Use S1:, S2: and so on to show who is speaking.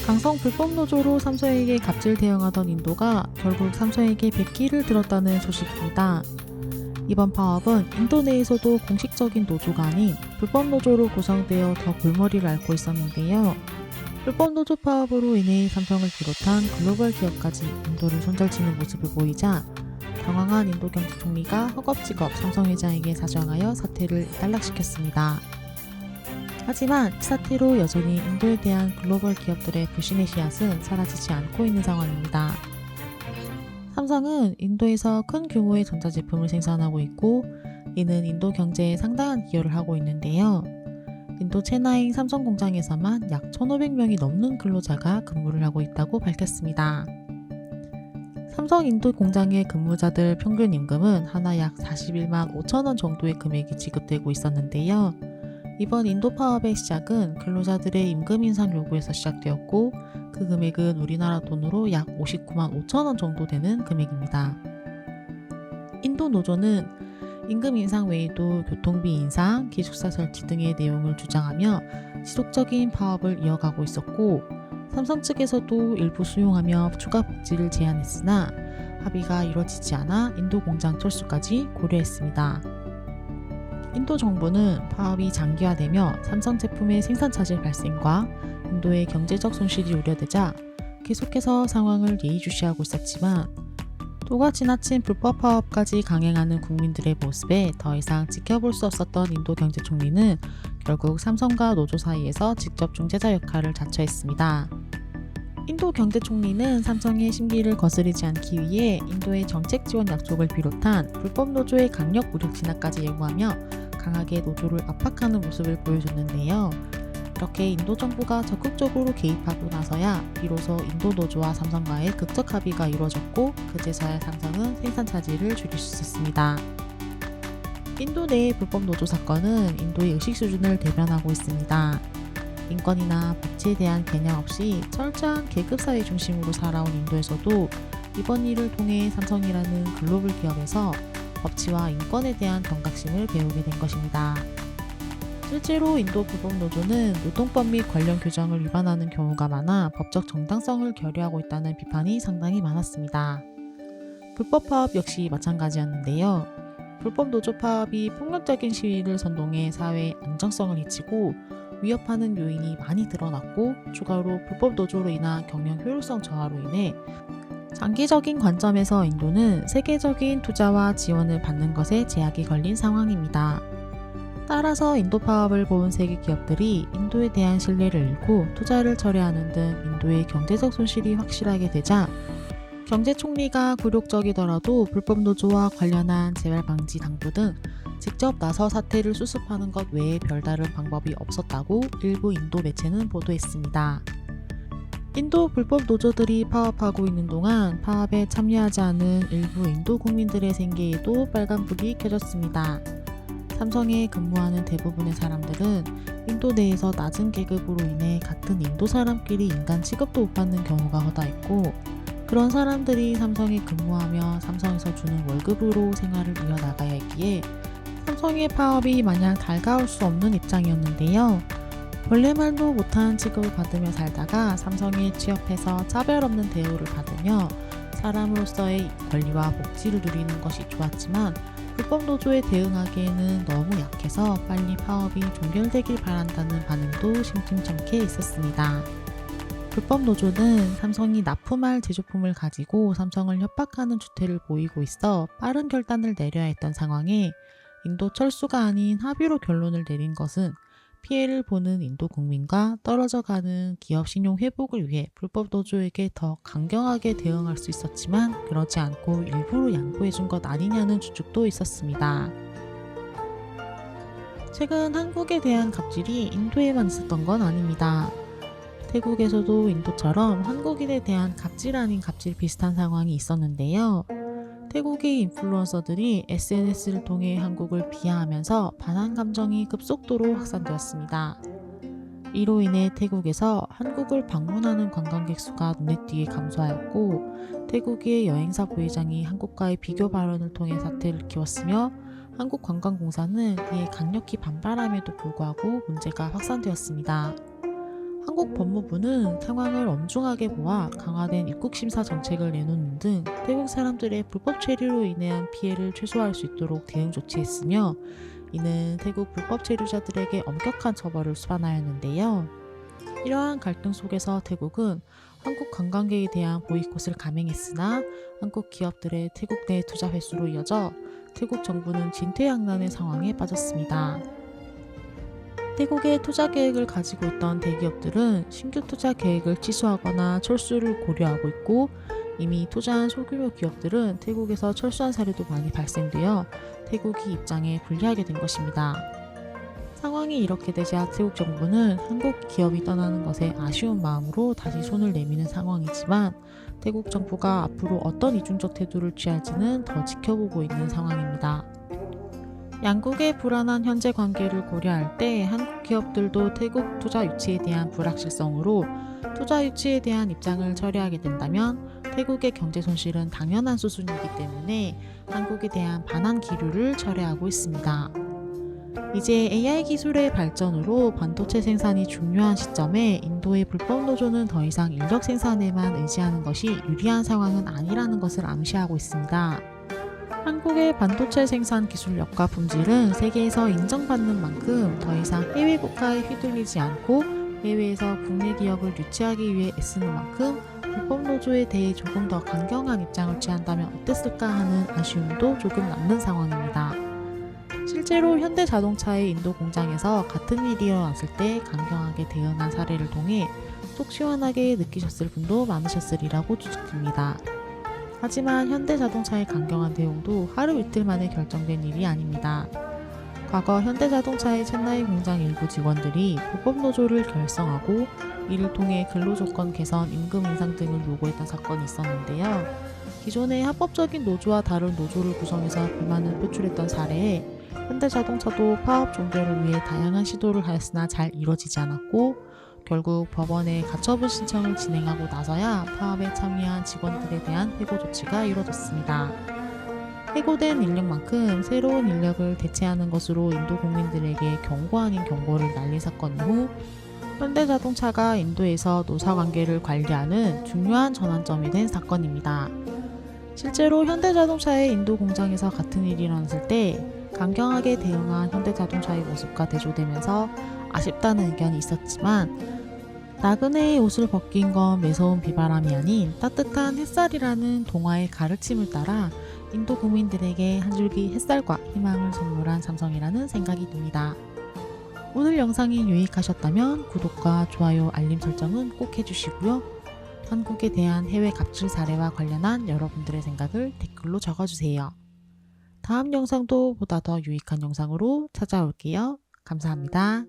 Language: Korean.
S1: 강성 불법 노조로 삼성에게 갑질 대응하던 인도가 결국 삼성에게 백기를 들었다는 소식입니다. 이번 파업은 인도 내에서도 공식적인 노조가 아닌 불법 노조로 구성되어 더 골머리를 앓고 있었는데요. 불법 노조 파업으로 인해 삼성을 비롯한 글로벌 기업까지 인도를 손절치는 모습을 보이자 당황한 인도 경제총리가 허겁지겁 삼성 회장에게 사정하여 사태를 단락시켰습니다. 하지만 이 사태로 여전히 인도에 대한 글로벌 기업들의 불신의 씨앗은 사라지지 않고 있는 상황입니다. 삼성은 인도에서 큰 규모의 전자제품을 생산하고 있고 이는 인도 경제에 상당한 기여를 하고 있는데요. 인도 체나이 삼성 공장에서만 약 1,500명이 넘는 근로자가 근무를 하고 있다고 밝혔습니다. 삼성 인도 공장의 근무자들 평균 임금은 하나 약 41만 5천 원 정도의 금액이 지급되고 있었는데요. 이번 인도 파업의 시작은 근로자들의 임금 인상 요구에서 시작되었고 그 금액은 우리나라 돈으로 약 59만 5천 원 정도 되는 금액입니다. 인도 노조는 임금 인상 외에도 교통비 인상, 기숙사 설치 등의 내용을 주장하며 지속적인 파업을 이어가고 있었고 삼성 측에서도 일부 수용하며 추가 복지를 제안했으나 합의가 이루어지지 않아 인도 공장 철수까지 고려했습니다. 인도 정부는 파업이 장기화되며 삼성 제품의 생산 차질 발생과 인도의 경제적 손실이 우려되자 계속해서 상황을 예의주시하고 있었지만 도가 지나친 불법 파업까지 강행하는 국민들의 모습에 더 이상 지켜볼 수 없었던 인도 경제총리는 결국 삼성과 노조 사이에서 직접 중재자 역할을 자처했습니다. 인도 경제총리는 삼성의 심기를 거스르지 않기 위해 인도의 정책 지원 약속을 비롯한 불법 노조의 강력 무력 진압까지 요구하며 강하게 노조를 압박하는 모습을 보여줬는데요. 이렇게 인도 정부가 적극적으로 개입하고 나서야 비로소 인도 노조와 삼성과의 극적 합의가 이루어졌고 그제서야 삼성은 생산 차질을 줄일 수 있었습니다. 인도 내의 불법 노조 사건은 인도의 의식 수준을 대변하고 있습니다. 인권이나 복지에 대한 개념 없이 철저한 계급사회 중심으로 살아온 인도에서도 이번 일을 통해 삼성이라는 글로벌 기업에서 법치와 인권에 대한 경각심을 배우게 된 것입니다. 실제로 인도 불법 노조는 노동법 및 관련 규정을 위반하는 경우가 많아 법적 정당성을 결여하고 있다는 비판이 상당히 많았습니다. 불법 파업 역시 마찬가지였는데요. 불법 노조 파업이 폭력적인 시위를 선동해 사회의 안정성을 해치고 위협하는 요인이 많이 드러났고 추가로 불법 노조로 인한 경영 효율성 저하로 인해 장기적인 관점에서 인도는 세계적인 투자와 지원을 받는 것에 제약이 걸린 상황입니다. 따라서 인도 파업을 본 세계 기업들이 인도에 대한 신뢰를 잃고 투자를 철회하는 등 인도의 경제적 손실이 확실하게 되자 경제총리가 굴욕적이더라도 불법 노조와 관련한 재발 방지 당부 등 직접 나서 사태를 수습하는 것 외에 별다른 방법이 없었다고 일부 인도 매체는 보도했습니다. 인도 불법 노조들이 파업하고 있는 동안 파업에 참여하지 않은 일부 인도 국민들의 생계에도 빨간불이 켜졌습니다. 삼성에 근무하는 대부분의 사람들은 인도 내에서 낮은 계급으로 인해 같은 인도 사람끼리 인간 취급도 못 받는 경우가 허다했고 그런 사람들이 삼성에 근무하며 삼성에서 주는 월급으로 생활을 이어나가야 했기에 삼성의 파업이 마냥 달가울 수 없는 입장이었는데요. 원래 말도 못한 취급을 받으며 살다가 삼성에 취업해서 차별 없는 대우를 받으며 사람으로서의 권리와 복지를 누리는 것이 좋았지만 불법 노조에 대응하기에는 너무 약해서 빨리 파업이 종결되길 바란다는 반응도 심심찮게 있었습니다. 불법 노조는 삼성이 납품할 제조품을 가지고 삼성을 협박하는 주태를 보이고 있어 빠른 결단을 내려야 했던 상황에 인도 철수가 아닌 합의로 결론을 내린 것은 피해를 보는 인도 국민과 떨어져가는 기업 신용 회복을 위해 불법 노조에게 더 강경하게 대응할 수 있었지만 그러지 않고 일부러 양보해준 것 아니냐는 추측도 있었습니다. 최근 한국에 대한 갑질이 인도에만 있었던 건 아닙니다. 태국에서도 인도처럼 한국인에 대한 갑질 아닌 갑질 비슷한 상황이 있었는데요. 태국의 인플루언서들이 SNS를 통해 한국을 비하하면서 반한 감정이 급속도로 확산되었습니다. 이로 인해 태국에서 한국을 방문하는 관광객 수가 눈에 띄게 감소하였고 태국의 여행사 부회장이 한국과의 비교 발언을 통해 사태를 키웠으며 한국관광공사는 이에 강력히 반발함에도 불구하고 문제가 확산되었습니다. 한국 법무부는 상황을 엄중하게 보아 강화된 입국심사 정책을 내놓는 등 태국 사람들의 불법 체류로 인한 피해를 최소화할 수 있도록 대응 조치했으며, 이는 태국 불법 체류자들에게 엄격한 처벌을 수반하였는데요. 이러한 갈등 속에서 태국은 한국 관광객에 대한 보이콧을 감행했으나 한국 기업들의 태국 내 투자 회수로 이어져 태국 정부는 진퇴양난의 상황에 빠졌습니다. 태국에 투자 계획을 가지고 있던 대기업들은 신규 투자 계획을 취소하거나 철수를 고려하고 있고, 이미 투자한 소규모 기업들은 태국에서 철수한 사례도 많이 발생되어 태국이 입장에 불리하게 된 것입니다. 상황이 이렇게 되자 태국 정부는 한국 기업이 떠나는 것에 아쉬운 마음으로 다시 손을 내미는 상황이지만, 태국 정부가 앞으로 어떤 이중적 태도를 취할지는 더 지켜보고 있는 상황입니다. 양국의 불안한 현재 관계를 고려할 때 한국 기업들도 태국 투자 유치에 대한 불확실성으로 투자 유치에 대한 입장을 철회하게 된다면 태국의 경제 손실은 당연한 수순이기 때문에 한국에 대한 반환 기류를 철회하고 있습니다. 이제 AI 기술의 발전으로 반도체 생산이 중요한 시점에 인도의 불법 노조는 더 이상 인력 생산에만 의지하는 것이 유리한 상황은 아니라는 것을 암시하고 있습니다. 한국의 반도체 생산 기술력과 품질은 세계에서 인정받는 만큼 더 이상 해외 국가에 휘둘리지 않고 해외에서 국내 기업을 유치하기 위해 애쓰는 만큼 불법 노조에 대해 조금 더 강경한 입장을 취한다면 어땠을까 하는 아쉬움도 조금 남는 상황입니다. 실제로 현대자동차의 인도 공장에서 같은 일이 일어났을 때 강경하게 대응한 사례를 통해 속 시원하게 느끼셨을 분도 많으셨으리라고 추측됩니다. 하지만 현대자동차의 강경한 대응도 하루 이틀 만에 결정된 일이 아닙니다. 과거 현대자동차의 첸나이 공장 일부 직원들이 불법 노조를 결성하고 이를 통해 근로조건 개선, 임금 인상 등을 요구했던 사건이 있었는데요. 기존의 합법적인 노조와 다른 노조를 구성해서 불만을 표출했던 사례에 현대자동차도 파업 종결을 위해 다양한 시도를 하였으나 잘 이뤄지지 않았고, 결국 법원에 가처분 신청을 진행하고 나서야 파업에 참여한 직원들에 대한 해고 조치가 이뤄졌습니다. 해고된 인력만큼 새로운 인력을 대체하는 것으로 인도 국민들에게 경고 아닌 경고를 날린 사건 이후 현대자동차가 인도에서 노사관계를 관리하는 중요한 전환점이 된 사건입니다. 실제로 현대자동차의 인도 공장에서 같은 일이 일어났을 때 강경하게 대응한 현대자동차의 모습과 대조되면서 아쉽다는 의견이 있었지만, 나그네의 옷을 벗긴 건 매서운 비바람이 아닌 따뜻한 햇살이라는 동화의 가르침을 따라 인도 국민들에게 한 줄기 햇살과 희망을 선물한 삼성이라는 생각이 듭니다. 오늘 영상이 유익하셨다면 구독과 좋아요, 알림 설정은 꼭 해주시고요. 한국에 대한 해외 갑질 사례와 관련한 여러분들의 생각을 댓글로 적어주세요. 다음 영상도 보다 더 유익한 영상으로 찾아올게요. 감사합니다.